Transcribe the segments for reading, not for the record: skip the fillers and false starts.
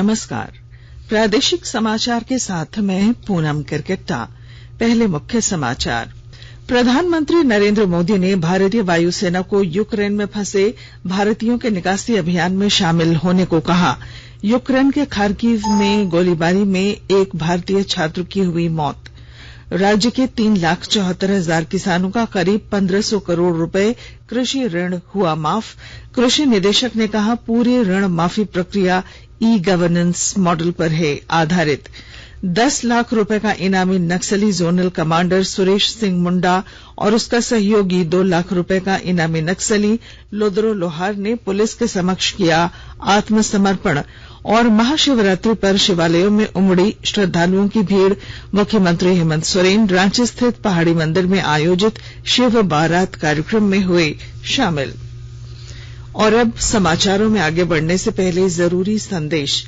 नमस्कार। प्रादेशिक समाचार के साथ मैं पूनम किरकिट्टा। पहले मुख्य समाचार। प्रधानमंत्री नरेंद्र मोदी ने भारतीय वायुसेना को यूक्रेन में फंसे भारतीयों के निकासी अभियान में शामिल होने को कहा। यूक्रेन के खार्किव में गोलीबारी में एक भारतीय छात्र की हुई मौत। राज्य के 3,74,000 किसानों का करीब 1,500 करोड़ रुपए कृषि ऋण हुआ माफ। कृषि निदेशक ने कहा, पूरी ऋण माफी प्रक्रिया ई गवर्नेंस मॉडल पर है आधारित। 10 लाख रुपए का इनामी नक्सली जोनल कमांडर सुरेश सिंह मुंडा और उसका सहयोगी 2 लाख रुपए का इनामी नक्सली लोदरो लोहार ने पुलिस के समक्ष किया आत्मसमर्पण। और महाशिवरात्रि पर शिवालयों में उमड़ी श्रद्धालुओं की भीड़। मुख्यमंत्री हेमंत सोरेन रांची स्थित पहाड़ी मंदिर में आयोजित शिव बारात कार्यक्रम में हुए शामिल। और अब समाचारों में आगे बढ़ने से पहले जरूरी संदेश।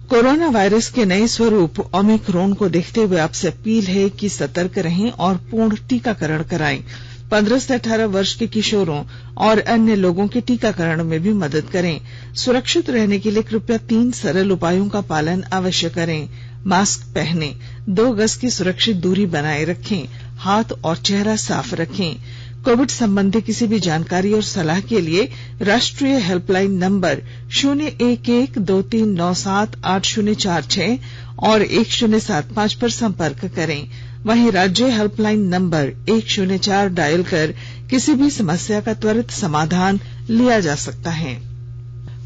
कोरोना वायरस के नए स्वरूप ओमिक्रॉन को देखते हुए आपसे अपील है कि सतर्क रहें और पूर्ण टीकाकरण कराएं। 15 से 18 वर्ष के किशोरों और अन्य लोगों के टीकाकरण में भी मदद करें। सुरक्षित रहने के लिए कृपया 3 सरल उपायों का पालन अवश्य करें। मास्क पहनें, 2 गज की सुरक्षित दूरी बनाए रखें, हाथ और चेहरा साफ रखें। कोविड संबंधी किसी भी जानकारी और सलाह के लिए राष्ट्रीय हेल्पलाइन नंबर 01123978046 और 1075 पर संपर्क करें। वहीं राज्य हेल्पलाइन नंबर 104 डायल कर किसी भी समस्या का त्वरित समाधान लिया जा सकता है।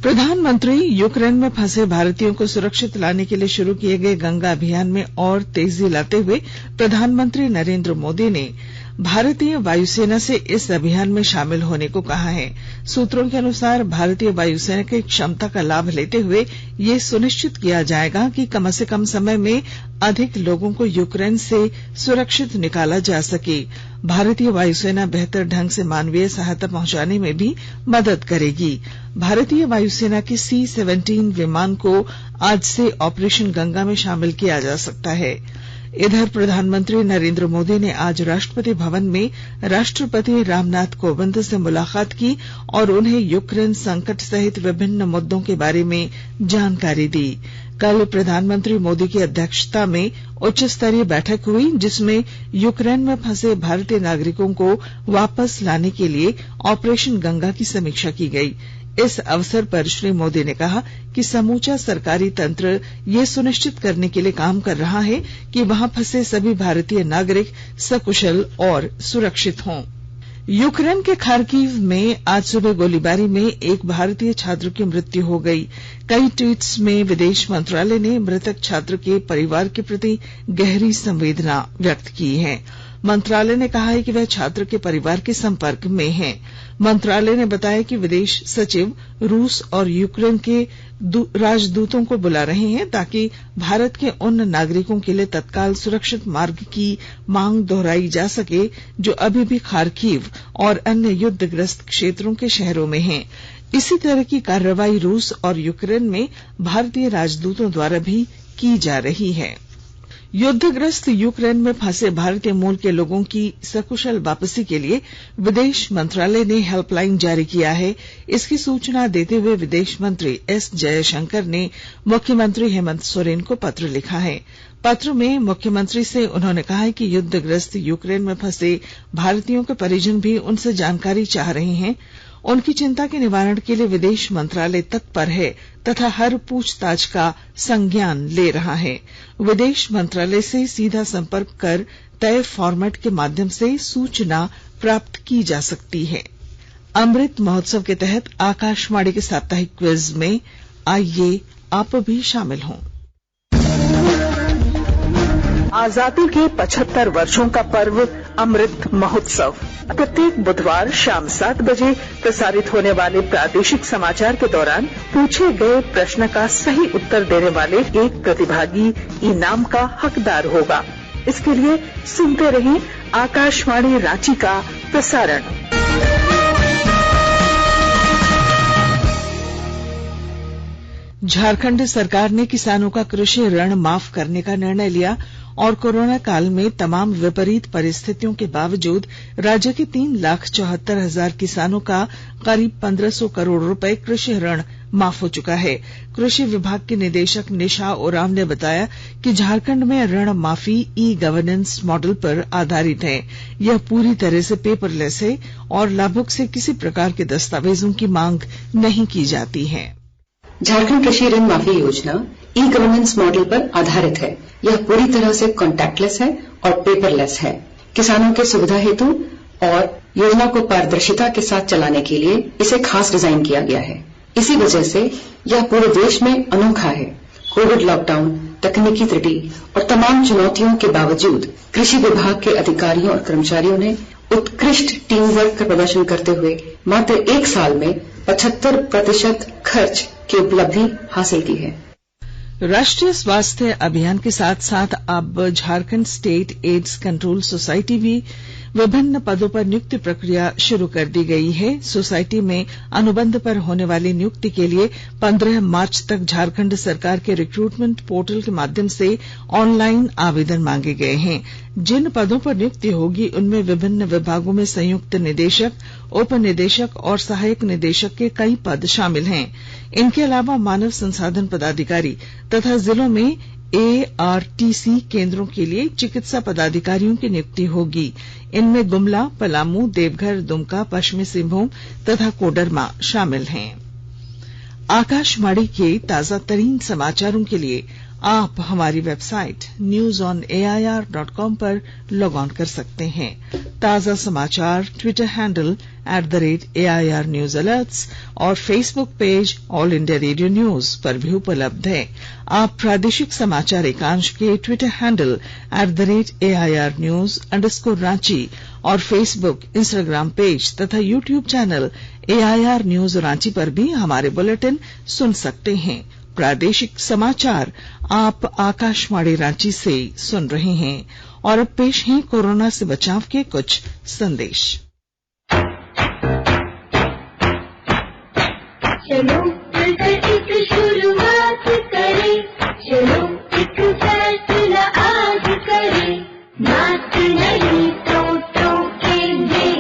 प्रधानमंत्री यूक्रेन में फंसे भारतीयों को सुरक्षित लाने के लिए शुरू किए गए गंगा अभियान में और तेजी लाते हुए प्रधानमंत्री नरेंद्र मोदी ने भारतीय वायुसेना से इस अभियान में शामिल होने को कहा है। सूत्रों के अनुसार भारतीय वायुसेना की क्षमता का लाभ लेते हुए यह सुनिश्चित किया जाएगा कि कम से कम समय में अधिक लोगों को यूक्रेन से सुरक्षित निकाला जा सके। भारतीय वायुसेना बेहतर ढंग से मानवीय सहायता पहुंचाने में भी मदद करेगी। भारतीय वायुसेना के C-17 विमान को आज से ऑपरेशन गंगा में शामिल किया जा सकता है। इधर प्रधानमंत्री नरेंद्र मोदी ने आज राष्ट्रपति भवन में राष्ट्रपति रामनाथ कोविंद से मुलाकात की और उन्हें यूक्रेन संकट सहित विभिन्न मुद्दों के बारे में जानकारी दी। कल प्रधानमंत्री मोदी की अध्यक्षता में उच्च स्तरीय बैठक हुई, जिसमें यूक्रेन में फंसे भारतीय नागरिकों को वापस लाने के लिए ऑपरेशन गंगा की समीक्षा की गई। इस अवसर पर श्री मोदी ने कहा कि समूचा सरकारी तंत्र ये सुनिश्चित करने के लिए काम कर रहा है कि वहां फंसे सभी भारतीय नागरिक सकुशल और सुरक्षित हों। यूक्रेन के खार्किव में आज सुबह गोलीबारी में एक भारतीय छात्र की मृत्यु हो गई। कई ट्वीट्स में विदेश मंत्रालय ने मृतक छात्र के परिवार के प्रति गहरी संवेदना व्यक्त की है। मंत्रालय ने कहा है कि वह छात्र के परिवार के संपर्क में है। मंत्रालय ने बताया कि विदेश सचिव रूस और यूक्रेन के राजदूतों को बुला रहे हैं ताकि भारत के उन नागरिकों के लिए तत्काल सुरक्षित मार्ग की मांग दोहराई जा सके जो अभी भी खार्किव और अन्य युद्धग्रस्त क्षेत्रों के शहरों में हैं। इसी तरह की कार्रवाई रूस और यूक्रेन में भारतीय राजदूतों द्वारा भी की जा रही है। युद्धग्रस्त यूक्रेन में फंसे भारतीय मूल के लोगों की सकुशल वापसी के लिए विदेश मंत्रालय ने हेल्पलाइन जारी किया है। इसकी सूचना देते हुए विदेश मंत्री एस जयशंकर ने मुख्यमंत्री हेमंत सोरेन को पत्र लिखा है। पत्र में मुख्यमंत्री से उन्होंने कहा है कि युद्धग्रस्त यूक्रेन में फंसे भारतीयों के परिजन भी उनसे जानकारी चाह रहे हैं। उनकी चिंता के निवारण के लिए विदेश मंत्रालय तत्पर है तथा हर पूछताछ का संज्ञान ले रहा है। विदेश मंत्रालय से सीधा संपर्क कर तय फॉर्मेट के माध्यम से सूचना प्राप्त की जा सकती है। अमृत महोत्सव के तहत आकाशवाणी के साप्ताहिक क्विज में आइए आप भी शामिल हों। आजादी के 75 वर्षों का पर्व अमृत महोत्सव प्रत्येक बुधवार शाम 7 बजे प्रसारित होने वाले प्रादेशिक समाचार के दौरान पूछे गए प्रश्न का सही उत्तर देने वाले एक प्रतिभागी इनाम का हकदार होगा। इसके लिए सुनते रहिए आकाशवाणी रांची का प्रसारण। झारखंड सरकार ने किसानों का कृषि ऋण माफ करने का निर्णय लिया और कोरोना काल में तमाम विपरीत परिस्थितियों के बावजूद राज्य के 3,74,000 किसानों का करीब 1,500 करोड़ रुपए कृषि ऋण माफ हो चुका है। कृषि विभाग के निदेशक निशा ओराम ने बताया कि झारखंड में ऋण माफी ई गवर्नेंस मॉडल पर आधारित है। यह पूरी तरह से पेपरलेस है और लाभुक से किसी प्रकार के दस्तावेजों की मांग नहीं की जाती है। झारखंड कृषि ऋण माफी योजना ई गवर्नेंस मॉडल पर आधारित है। यह पूरी तरह से कॉन्टैक्टलेस है और पेपरलेस है। किसानों के सुविधा हेतु और योजना को पारदर्शिता के साथ चलाने के लिए इसे खास डिजाइन किया गया है। इसी वजह से यह पूरे देश में अनोखा है। कोविड लॉकडाउन, तकनीकी त्रुटि और तमाम चुनौतियों के बावजूद कृषि विभाग के अधिकारियों और कर्मचारियों ने उत्कृष्ट टीम वर्क का प्रदर्शन करते हुए मात्र 1 साल में 75% खर्च की उपलब्धि हासिल की है। राष्ट्रीय स्वास्थ्य अभियान के साथ साथ अब Jharkhand state AIDS control society भी विभिन्न पदों पर नियुक्ति प्रक्रिया शुरू कर दी गई है। सोसाइटी में अनुबंध पर होने वाली नियुक्ति के लिए 15 मार्च तक झारखंड सरकार के रिक्रूटमेंट पोर्टल के माध्यम से ऑनलाइन आवेदन मांगे गए हैं। जिन पदों पर नियुक्ति होगी उनमें विभिन्न विभागों में संयुक्त निदेशक, उप निदेशक और सहायक निदेशक के कई पद शामिल हैं। इनके अलावा मानव संसाधन पदाधिकारी तथा जिलों में ARTC केंद्रों के लिए चिकित्सा पदाधिकारियों की नियुक्ति होगी। इनमें गुमला, पलामू, देवघर, दुमका, पश्चिमी सिंहभूम तथा कोडरमा शामिल हैं। आकाशवाणी के ताजा तरीन समाचारों के लिए आप हमारी वेबसाइट newsonair.com पर लॉग ऑन कर सकते हैं। ताजा समाचार Twitter handle @AIR News Alerts और Facebook page all India radio news पर भी उपलब्ध है। आप प्रादेशिक समाचार एकांश के ट्विटर हैंडल @AIR News _ और फेसबुक, इंस्टाग्राम पेज तथा YouTube channel AIR News Ranchi पर भी हमारे बुलेटिन सुन सकते हैं। प्रादेशिक समाचार आप आकाशवाणी रांची से सुन रहे हैं और अब पेश हैं कोरोना से बचाव के कुछ संदेश। चलो मिलकर एक शुरुआत करें, चलो एक फैसला आज करें, मास्क नहीं तो टोकेंगे,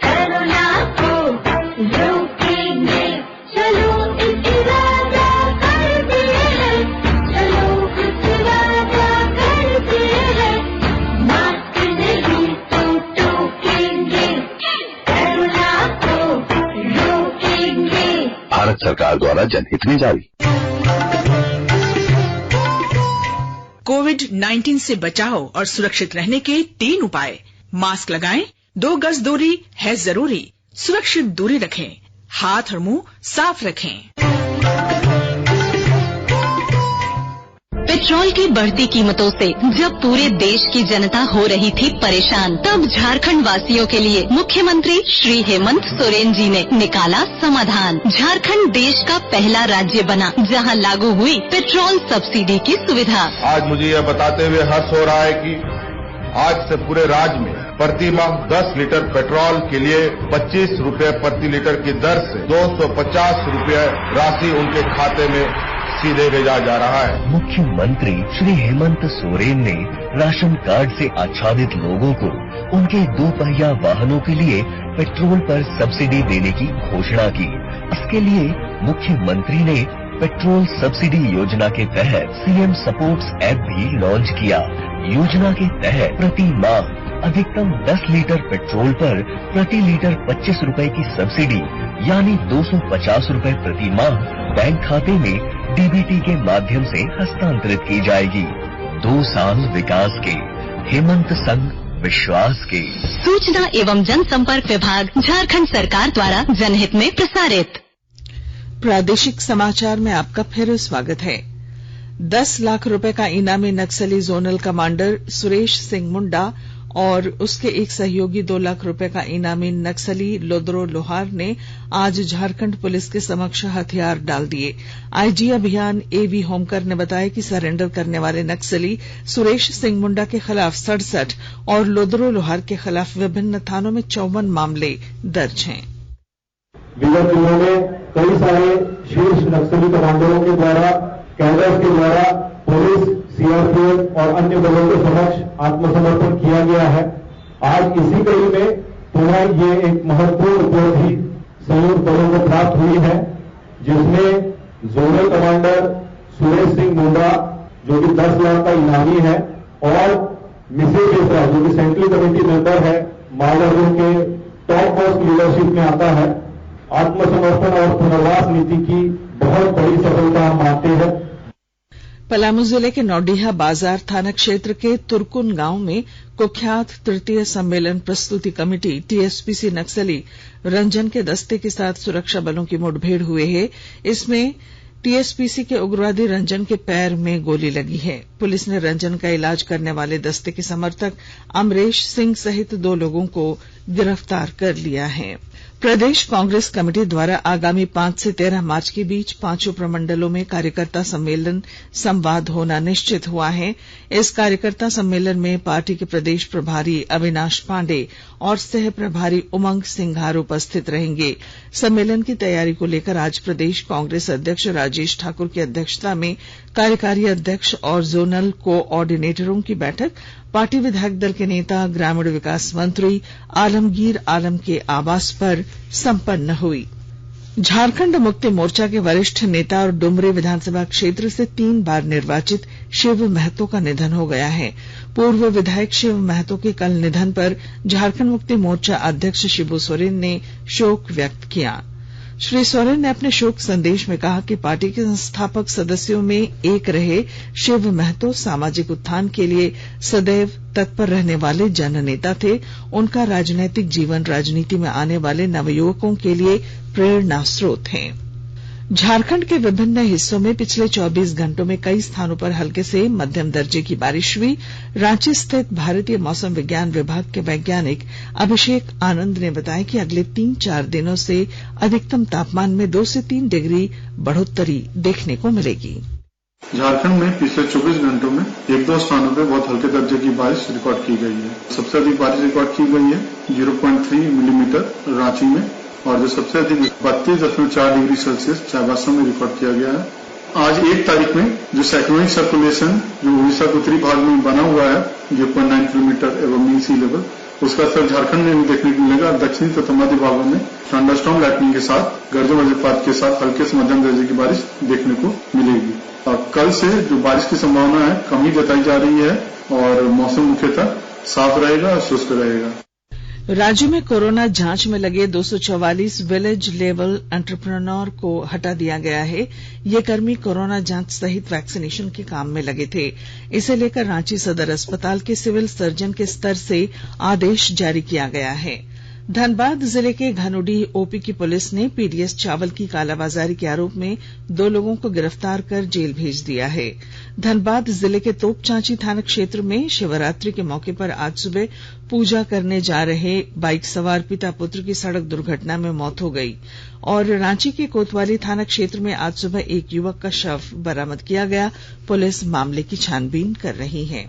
कोरोना को रोकेंगे, चलो एक वादा करते हैं, चलो एक वादा करते हैं, मास्क नहीं तो टोकेंगे, कोरोना को रोकेंगे। भारत सरकार द्वारा जनहित में जारी। कोविड-19 से बचाव और सुरक्षित रहने के 3 उपाय। मास्क लगाएं, 2 गज दूरी है जरूरी, सुरक्षित दूरी रखें, हाथ और मुंह साफ रखें। पेट्रोल की बढ़ती कीमतों से जब पूरे देश की जनता हो रही थी परेशान, तब झारखंड वासियों के लिए मुख्यमंत्री श्री हेमंत सोरेन जी ने निकाला समाधान। झारखंड देश का पहला राज्य बना जहां लागू हुई पेट्रोल सब्सिडी की सुविधा। आज मुझे यह बताते हुए हर्ष हो रहा है कि आज से पूरे राज्य में प्रति माह 10 लीटर पेट्रोल के लिए 25 रुपए प्रति लीटर की दर से 250 रुपए राशि उनके खाते में सीधे भेजा जा रहा है। मुख्यमंत्री श्री हेमंत सोरेन ने राशन कार्ड से आच्छादित लोगों को उनके 2 पहिया वाहनों के लिए पेट्रोल पर सब्सिडी देने की घोषणा की। इसके लिए मुख्यमंत्री ने पेट्रोल सब्सिडी योजना के तहत सीएम सपोर्ट्स ऐप भी लॉन्च किया। योजना के तहत प्रति माह अधिकतम 10 लीटर पेट्रोल पर प्रति लीटर 25 रुपए की सब्सिडी यानी 250 रुपए प्रति माह बैंक खाते में डीबीटी के माध्यम से हस्तांतरित की जाएगी। 2 साल विकास के, हेमंत संग विश्वास के। सूचना एवं जनसंपर्क विभाग झारखंड सरकार द्वारा जनहित में प्रसारित। प्रादेशिक समाचार में आपका फिर स्वागत है। 10 लाख रुपए का इनामी नक्सली जोनल कमांडर सुरेश सिंह मुंडा और उसके एक सहयोगी 2 लाख रुपए का इनामी नक्सली लोदरो लोहार ने आज झारखंड पुलिस के समक्ष हथियार डाल दिए। आईजी अभियान एवी होमकर ने बताया कि सरेंडर करने वाले नक्सली सुरेश सिंह मुंडा के खिलाफ 67 और लोदरो लोहार के खिलाफ विभिन्न थानों में 54 मामले दर्ज हैं। विगत दिनों में कई सारे शीर्ष नक्सली कमांडरों के द्वारा कैडर्स के द्वारा पुलिस सीआरपीएफ और अन्य बलों के समक्ष आत्मसमर्पण किया गया है। आज इसी कड़ी में पुनः ये एक महत्वपूर्ण उपलब्धि संयुक्त बलों को प्राप्त हुई है, जिसमें जोनल कमांडर सुरेश सिंह मुंडा जो कि 10 लाख का इनामी है और मिसेज बेसरा जो कि सेंट्रल कमेटी मेंबर है, माओवादियों के टॉप मोस्ट लीडरशिप में आता है। आत्मसमर्पण और पुनर्वास नीति की बहुत बड़ी सफलता हम मानते हैं। पलामू जिले के नौडीहा बाजार थाना क्षेत्र के तुरकुन गांव में कुख्यात तृतीय सम्मेलन प्रस्तुति कमेटी टीएसपीसी नक्सली रंजन के दस्ते के साथ सुरक्षा बलों की मुठभेड़ हुई है। इसमें टीएसपीसी के उग्रवादी रंजन के पैर में गोली लगी है। पुलिस ने रंजन का इलाज करने वाले दस्ते के समर्थक अमरेश सिंह सहित 2 लोगों को गिरफ्तार कर लिया है। प्रदेश कांग्रेस कमेटी द्वारा आगामी 5 से 13 मार्च के बीच 5 प्रमंडलों में कार्यकर्ता सम्मेलन संवाद होना निश्चित हुआ है। इस कार्यकर्ता सम्मेलन में पार्टी के प्रदेश प्रभारी अविनाश पांडे और सह प्रभारी उमंग सिंघार उपस्थित रहेंगे। सम्मेलन की तैयारी को लेकर आज प्रदेश कांग्रेस अध्यक्ष राजेश ठाकुर की अध्यक्षता में कार्यकारी अध्यक्ष और जोनल कोऑर्डिनेटरों की बैठक पार्टी विधायक दल के नेता ग्रामीण विकास मंत्री आलमगीर आलम के आवास पर संपन्न हुई। झारखंड मुक्ति मोर्चा के वरिष्ठ नेता और डुमरी विधानसभा क्षेत्र से 3 बार निर्वाचित शिव महतो का निधन हो गया है। पूर्व विधायक शिव महतो के कल निधन पर झारखंड मुक्ति मोर्चा अध्यक्ष शिबू सोरेन ने शोक व्यक्त किया। श्री सोरेन ने अपने शोक संदेश में कहा कि पार्टी के संस्थापक सदस्यों में एक रहे शिव महतो सामाजिक उत्थान के लिए सदैव तत्पर रहने वाले जननेता थे। उनका राजनैतिक जीवन राजनीति में आने वाले नवयुवकों के लिए प्रेरणा स्रोत है। झारखंड के विभिन्न हिस्सों में पिछले 24 घंटों में कई स्थानों पर हल्के से मध्यम दर्जे की बारिश हुई। रांची स्थित भारतीय मौसम विज्ञान विभाग के वैज्ञानिक अभिषेक आनंद ने बताया कि अगले 3-4 दिनों से अधिकतम तापमान में 2 से 3 डिग्री बढ़ोतरी देखने को मिलेगी। झारखंड में पिछले 24 घंटों में 1-2 स्थानों पर बहुत हल्के दर्जे की बारिश रिकॉर्ड की गई है। सबसे अधिक बारिश रिकॉर्ड की गई है 0.3 मिलीमीटर रांची में और जो सबसे अधिक 32.4 डिग्री सेल्सियस चाईबासा में रिकॉर्ड किया गया है। आज 1 तारीख में जो साइक्लोनिक सर्कुलेशन जो उड़ीसा के उत्तरी भाग में बना हुआ है 0.9 किलोमीटर एवं मीन सी लेवल, उसका असर झारखंड में भी देखने को मिलेगा। दक्षिणी तथा मध्य भागों में थंडरस्टॉर्म लाइटनिंग के साथ गर्जन वज्रपात के साथ हल्के से मध्यम दर्जे की बारिश देखने को मिलेगी। और कल से जो बारिश की संभावना है कम ही जताई जा रही है और मौसम मुख्यतः साफ रहेगा और शुष्क रहेगा। राज्य में कोरोना जांच में लगे 244 विलेज लेवल एंटरप्रेन्योर को हटा दिया गया है। ये कर्मी कोरोना जांच सहित वैक्सीनेशन के काम में लगे थे। इसे लेकर रांची सदर अस्पताल के सिविल सर्जन के स्तर से आदेश जारी किया गया है। धनबाद जिले के घनोडीह ओपी की पुलिस ने पीडीएस चावल की कालाबाजारी के आरोप में 2 लोगों को गिरफ्तार कर जेल भेज दिया है। धनबाद जिले के तोपचांची थाना क्षेत्र में शिवरात्रि के मौके पर आज सुबह पूजा करने जा रहे बाइक सवार पिता पुत्र की सड़क दुर्घटना में मौत हो गई और रांची के कोतवाली थाना क्षेत्र में आज सुबह एक युवक का शव बरामद किया गया। पुलिस मामले की छानबीन कर रही है।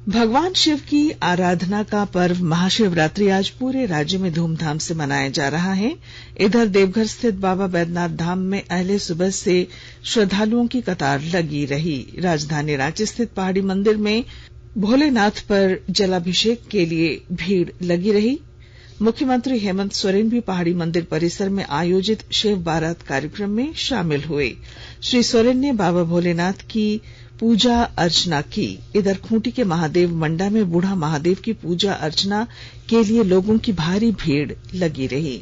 भगवान शिव की आराधना का पर्व महाशिवरात्रि आज पूरे राज्य में धूमधाम से मनाया जा रहा है। इधर देवघर स्थित बाबा बैद्यनाथ धाम में अहले सुबह से श्रद्धालुओं की कतार लगी रही। राजधानी रांची स्थित पहाड़ी मंदिर में भोलेनाथ पर जलाभिषेक के लिए भीड़ लगी रही। मुख्यमंत्री हेमंत सोरेन भी पहाड़ी मंदिर परिसर में आयोजित शिव बारात कार्यक्रम में शामिल हुए। श्री सोरेन ने बाबा भोलेनाथ की पूजा अर्चना की। इधर खूंटी के महादेव मंडा में बूढ़ा महादेव की पूजा अर्चना के लिए लोगों की भारी भीड़ लगी रही।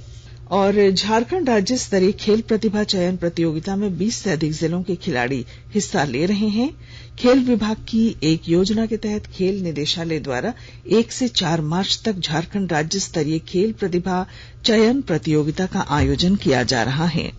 और झारखंड राज्य स्तरीय खेल प्रतिभा चयन प्रतियोगिता में 20 से अधिक जिलों के खिलाड़ी हिस्सा ले रहे हैं। खेल विभाग की एक योजना के तहत खेल निदेशालय द्वारा 1 से 4 मार्च तक झारखंड राज्य स्तरीय खेल प्रतिभा चयन प्रतियोगिता का आयोजन किया जा रहा है।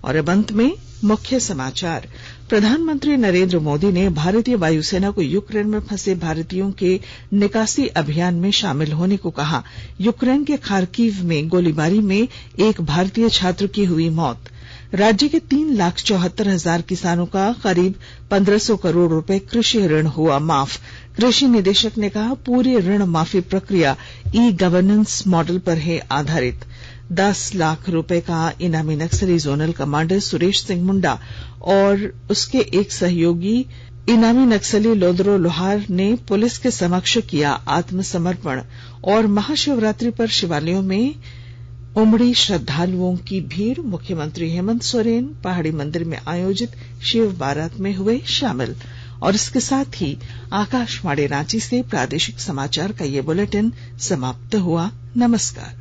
और अब अंत में मुख्य समाचार। प्रधानमंत्री नरेंद्र मोदी ने भारतीय वायुसेना को यूक्रेन में फंसे भारतीयों के निकासी अभियान में शामिल होने को कहा। यूक्रेन के खार्किव में गोलीबारी में एक भारतीय छात्र की हुई मौत। राज्य के 3,74,000 किसानों का करीब 1,500 करोड़ रुपए कृषि ऋण हुआ माफ। कृषि निदेशक ने कहा पूरी ऋण माफी प्रक्रिया ई गवर्नेंस मॉडल पर है आधारित। 10 लाख रुपए का इनामी नक्सली जोनल कमांडर सुरेश सिंह मुंडा और उसके एक सहयोगी इनामी नक्सली लोदरो लोहार ने पुलिस के समक्ष किया आत्मसमर्पण। और महाशिवरात्रि पर शिवालयों में उमड़ी श्रद्धालुओं की भीड़। मुख्यमंत्री हेमंत सोरेन पहाड़ी मंदिर में आयोजित शिव बारात में हुए शामिल। और इसके साथ ही आकाशवाणी रांची से प्रादेशिक समाचार का ये बुलेटिन समाप्त हुआ। नमस्कार।